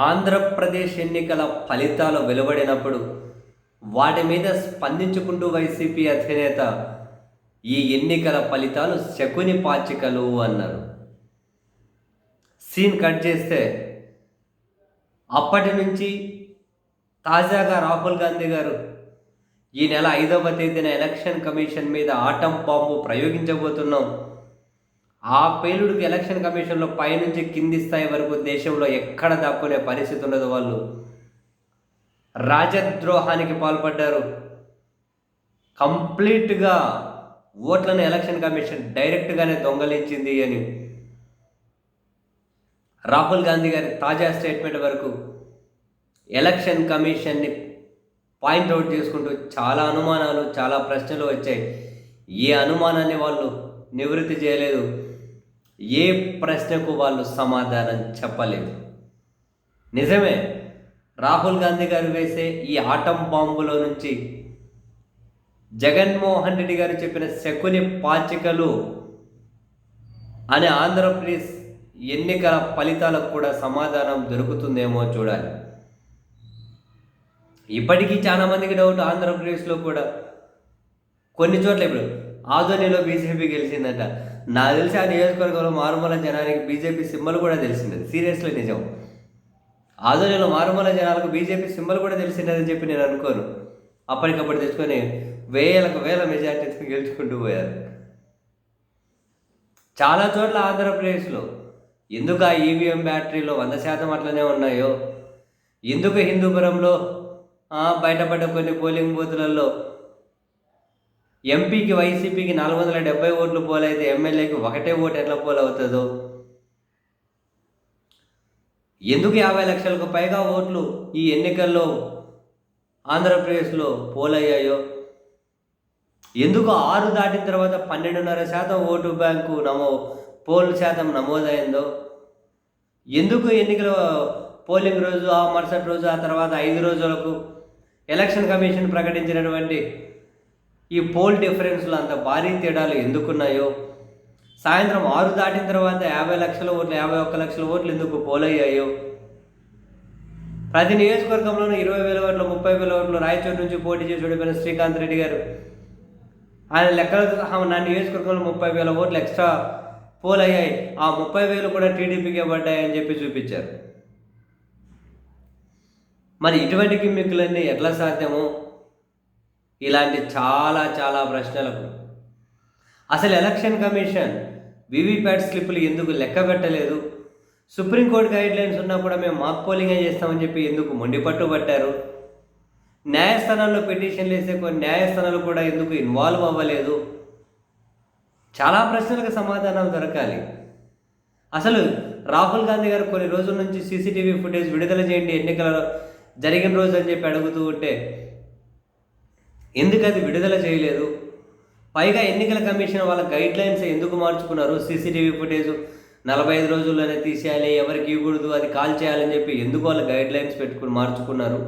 ఆంధ్రప్రదేశ్ ఎన్నికల ఫలితాలు వెలువడినప్పుడు వాటి మీద స్పందించుకుంటూ వైసీపీ అధినేత ఈ ఎన్నికల ఫలితాలు శకుని పాచికలు అన్నారు. సీన్ కట్ చేస్తే అప్పటి నుంచి తాజాగా రాహుల్ గాంధీ గారు ఈ నెల 5వ తేదీన ఎలక్షన్ కమిషన్ మీద ఆటం బాంబు ప్రయోగించబోతున్నాం. ఆ పేలుడుకి ఎలక్షన్ కమిషన్లో పైనుంచి కింది స్థాయి వరకు దేశంలో ఎక్కడ దాక్కునే పరిస్థితి ఉండదు. వాళ్ళు రాజద్రోహానికి పాల్పడ్డారు. కంప్లీట్గా ఓట్లను ఎలక్షన్ కమిషన్ డైరెక్ట్గానే దొంగలించింది అని రాహుల్ గాంధీ గారి తాజా స్టేట్మెంట్ వరకు ఎలక్షన్ కమిషన్ని పాయింట్అవుట్ చేసుకుంటూ చాలా అనుమానాలు, చాలా ప్రశ్నలు వచ్చాయి. ఏ అనుమానాన్ని వాళ్ళు నివృత్తి చేయలేదు. ఏ ప్రశ్నకు వాళ్ళు సమాధానం చెప్పలేదు. నిజమే, రాహుల్ గాంధీ గారు వేసే ఈ ఆటం బాంబులో నుంచి జగన్మోహన్ రెడ్డి గారు చెప్పిన శకుని పాచికలు అనే ఆంధ్రప్రదేశ్ ఎన్నికల ఫలితాలకు కూడా సమాధానం దొరుకుతుందేమో చూడాలి. ఇప్పటికీ చాలామందికి డౌట్. ఆంధ్రప్రదేశ్లో కూడా కొన్ని చోట్ల ఇప్పుడు ఆదోనిలో బీజేపీ గెలిచిందట. నాకు తెలిసి ఆ నియోజకవర్గంలో మారుమూల జనానికి బీజేపీ సింబల్ కూడా తెలిసింది. సీరియస్లీ నిజం. ఆదోనిలో మారుమూల జనాలకు బీజేపీ సింబల్ కూడా తెలిసిందని చెప్పి నేను అనుకోను. అప్పటికప్పుడు తెచ్చుకొని వేల మెజార్టీతో గెలుచుకుంటూ పోయారు. చాలా చోట్ల ఆంధ్రప్రదేశ్లో ఎందుకు ఆ ఈవీఎం బ్యాటరీలో 100% అట్లనే ఉన్నాయో, ఎందుకు హిందూపురంలో బయటపడ్డ కొన్ని పోలింగ్ బూతులలో ఎంపీకి వైసీపీకి 470 ఓట్లు పోలైతే ఎమ్మెల్యేకి ఒకటే ఓటు ఎట్లా పోలవుతుందో, ఎందుకు 50 లక్షలకు పైగా ఓట్లు ఈ ఎన్నికల్లో ఆంధ్రప్రదేశ్లో పోలయ్యాయో, ఎందుకు 6 దాటిన తర్వాత 12.5% ఓటు బ్యాంకు పోల్ శాతం నమోదైందో, ఎందుకు ఎన్నికల పోలింగ్ రోజు, ఆ మరుసటి రోజు, ఆ తర్వాత 5 రోజులకు ఎలక్షన్ కమిషన్ ప్రకటించినటువంటి ఈ పోల్ డిఫరెన్స్లు అంత భారీ తేడాలు ఎందుకున్నాయో, సాయంత్రం 6 దాటిన తర్వాత 50 లక్షల ఓట్లు, 51 లక్షల ఓట్లు ఎందుకు పోలయ్యాయో, ప్రతి నియోజకవర్గంలోనూ 20,000 ఓట్లు, 30,000 ఓట్లు రాయచోటు నుంచి పోటీ చేసి ఓడిపోయిన శ్రీకాంత్ రెడ్డి గారు ఆయన లెక్కలతో సహా నా నియోజకవర్గంలో 30,000 ఓట్లు ఎక్స్ట్రా పోల్ అయ్యాయి, ఆ 30,000 కూడా టీడీపీకే పడ్డాయని చెప్పి చూపించారు. మరి ఇటువంటి గిమ్మిక్కులన్నీ ఎట్లా సాధ్యమో, ఇలాంటి చాలా ప్రశ్నలకు అసలు ఎలక్షన్ కమిషన్ వీవీప్యాట్ స్లిప్పులు ఎందుకు లెక్క పెట్టలేదు, సుప్రీంకోర్టు గైడ్లైన్స్ ఉన్నా కూడా మేము మాక్ పోలింగే చేస్తామని చెప్పి ఎందుకు మొండిపట్టు పట్టారు, న్యాయస్థానాల్లో పిటిషన్లు వేసే కొన్ని న్యాయస్థానాలు కూడా ఎందుకు ఇన్వాల్వ్ అవ్వలేదు, చాలా ప్రశ్నలకు సమాధానాలు దొరకాలి. అసలు రాహుల్ గాంధీ గారు కొన్ని రోజుల నుంచి సీసీటీవీ ఫుటేజ్ విడుదల చేయండి ఎన్నికలలో జరిగిన రోజు అని చెప్పి అడుగుతూ ఉంటే ఎందుకు అది విడుదల చేయలేదు, పైగా ఎన్నికల కమిషన్ వాళ్ళ గైడ్లైన్స్ ఎందుకు మార్చుకున్నారు, సీసీటీవీ ఫుటేజ్ 45 రోజుల్లోనే తీసేయాలి, ఎవరికి ఇవ్వకూడదు, అది కాల్ చేయాలని చెప్పి ఎందుకు వాళ్ళ గైడ్లైన్స్ పెట్టుకుని మార్చుకున్నారు,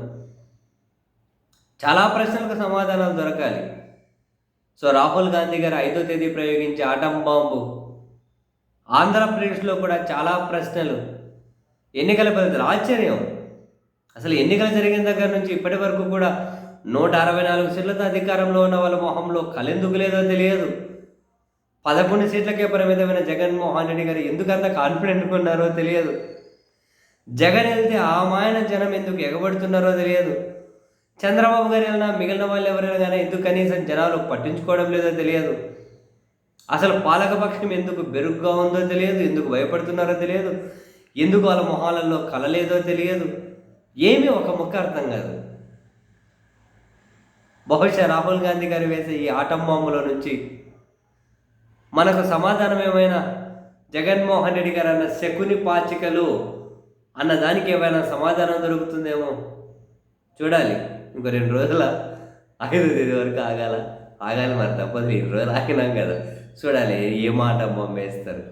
చాలా ప్రశ్నలకు సమాధానాలు దొరకాలి. సో రాహుల్ గాంధీ గారు 5వ తేదీ ప్రయోగించే ఆటం బాంబు ఆంధ్రప్రదేశ్లో కూడా చాలా ప్రశ్నలు, ఎన్నికల పద్ధతులు ఆశ్చర్యం. అసలు ఎన్నికలు జరిగిన దగ్గర నుంచి ఇప్పటి వరకు కూడా 164 సీట్లతో అధికారంలో ఉన్న వాళ్ళ మొహంలో కలెందుకు లేదో తెలియదు. 11 సీట్లకే పరిమితమైన జగన్మోహన్ రెడ్డి గారు ఎందుకంత కాన్ఫిడెంట్గా ఉన్నారో తెలియదు. జగన్ వెళ్తే ఆ మాయన జనం ఎందుకు ఎగబడుతున్నారో తెలియదు. చంద్రబాబు గారు వెళ్ళినా మిగిలిన వాళ్ళు ఎవరైనా కానీ ఎందుకు కనీసం జనాలు పట్టించుకోవడం లేదో తెలియదు. అసలు పాలకపక్షం ఎందుకు బెరుగ్గా ఉందో తెలియదు, ఎందుకు భయపడుతున్నారో తెలియదు, ఎందుకు వాళ్ళ మొహాలలో కలలేదో తెలియదు. ఏమీ ఒక ముక్క అర్థం కాదు. బహుశా రాహుల్ గాంధీ గారు వేసే ఈ ఆటం బాంబులో నుంచి మనకు సమాధానం ఏమైనా జగన్మోహన్ రెడ్డి గారు అన్న శకుని పాచికలు అన్న దానికి ఏమైనా సమాధానం దొరుకుతుందేమో చూడాలి. ఇంకో 2 రోజుల 5వ తేదీ వరకు ఆగాలి మరి తప్పదు. 2 రోజులు ఆగినాం కదా, చూడాలి ఏ మాట బాంబు వేస్తారు.